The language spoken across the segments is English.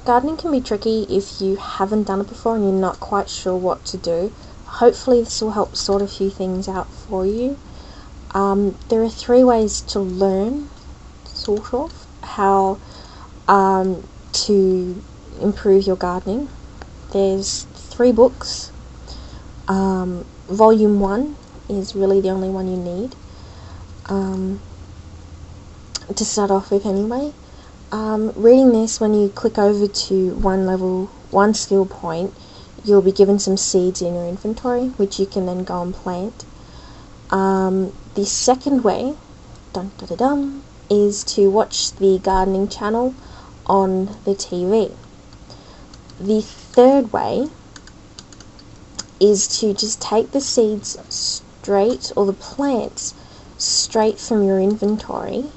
gardening can be tricky if you haven't done it before and you're not quite sure what to do. Hopefully this will help sort a few things out for you. There are 3 ways to learn, sort of, how to improve your gardening. There's 3 books. Volume 1 is really the only one you need to start off with anyway. Reading this, when you click over to one skill point, you'll be given some seeds in your inventory, which you can then go and plant. The second way, is to watch the gardening channel on the TV. The third way is to just take the seeds straight, or the plants straight from your inventory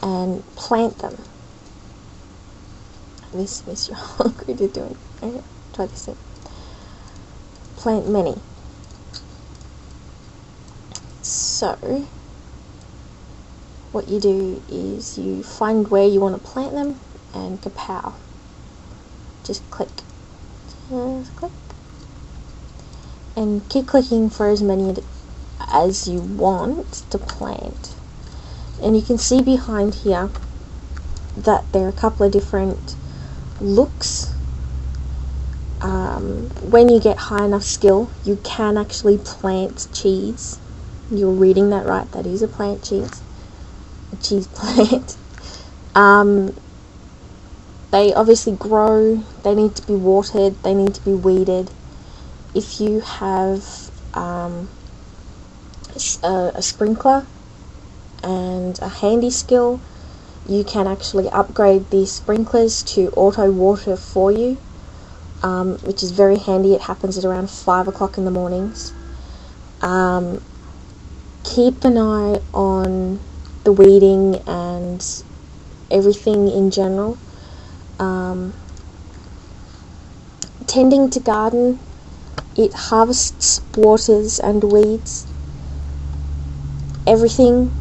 and plant them. This is how good you're doing. Okay, try this thing. Plant many. So, what you do is you find where you want to plant them and kapow. Just click. Just click. And keep clicking for as many as you want to plant. And you can see behind here that there are a couple of different looks. When you get high enough skill, you can actually plant cheese. You're reading that right, that is a plant cheese. A cheese plant. They obviously grow, they need to be watered, they need to be weeded. If you have a sprinkler and a handy skill, you can actually upgrade the sprinklers to auto water for you, which is very handy. It happens at around 5 o'clock in the mornings. Keep an eye on the weeding and everything in general. Tending to garden, it harvests, waters and weeds everything.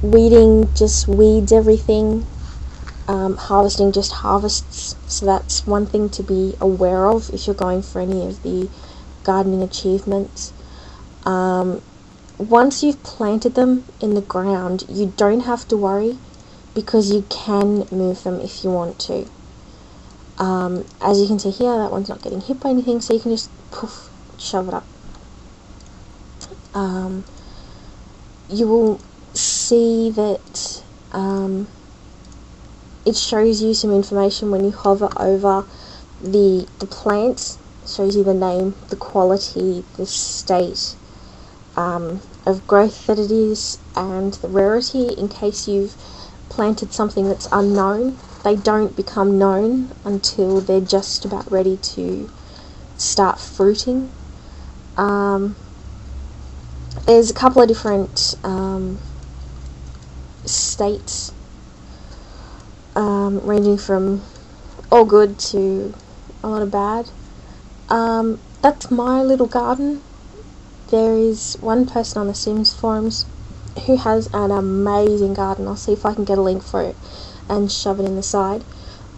Weeding just weeds everything. Harvesting just harvests, so that's one thing to be aware of if you're going for any of the gardening achievements. Once you've planted them in the ground, you don't have to worry, because you can move them if you want to. As you can see here, that one's not getting hit by anything, so you can just poof, shove it up. You will see that it shows you some information when you hover over the plant. It shows you the name, the quality, the state of growth that it is, and the rarity, in case you've planted something that's unknown. They don't become known until they're just about ready to start fruiting. There's a couple of different states, ranging from all good to a lot of bad. That's my little garden. There is one person on the Sims forums who has an amazing garden. I'll see if I can get a link for it and shove it in the side.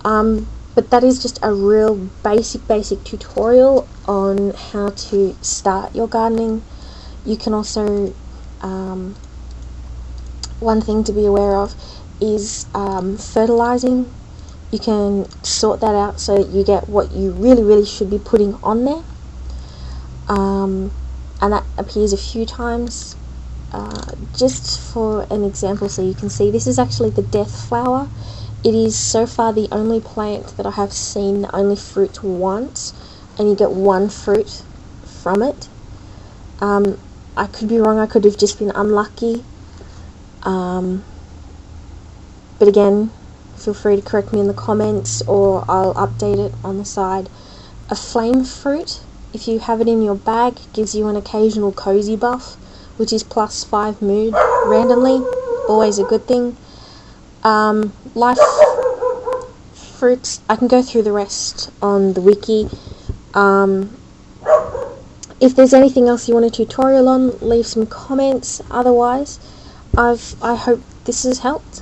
But that is just a real basic tutorial on how to start your gardening. You can also, one thing to be aware of is fertilizing. You can sort that out so that you get what you really should be putting on there. And that appears a few times. Just for an example, so you can see, this is actually the death flower. It is so far the only plant that I have seen that only fruits once, and you get 1 fruit from it. I could be wrong, I could have just been unlucky. But again, feel free to correct me in the comments, or I'll update it on the side. A flame fruit, if you have it in your bag, gives you an occasional cozy buff, which is +5 mood randomly, always a good thing. Life fruits, I can go through the rest on the wiki. If there's anything else you want a tutorial on, leave some comments. Otherwise, I hope this has helped.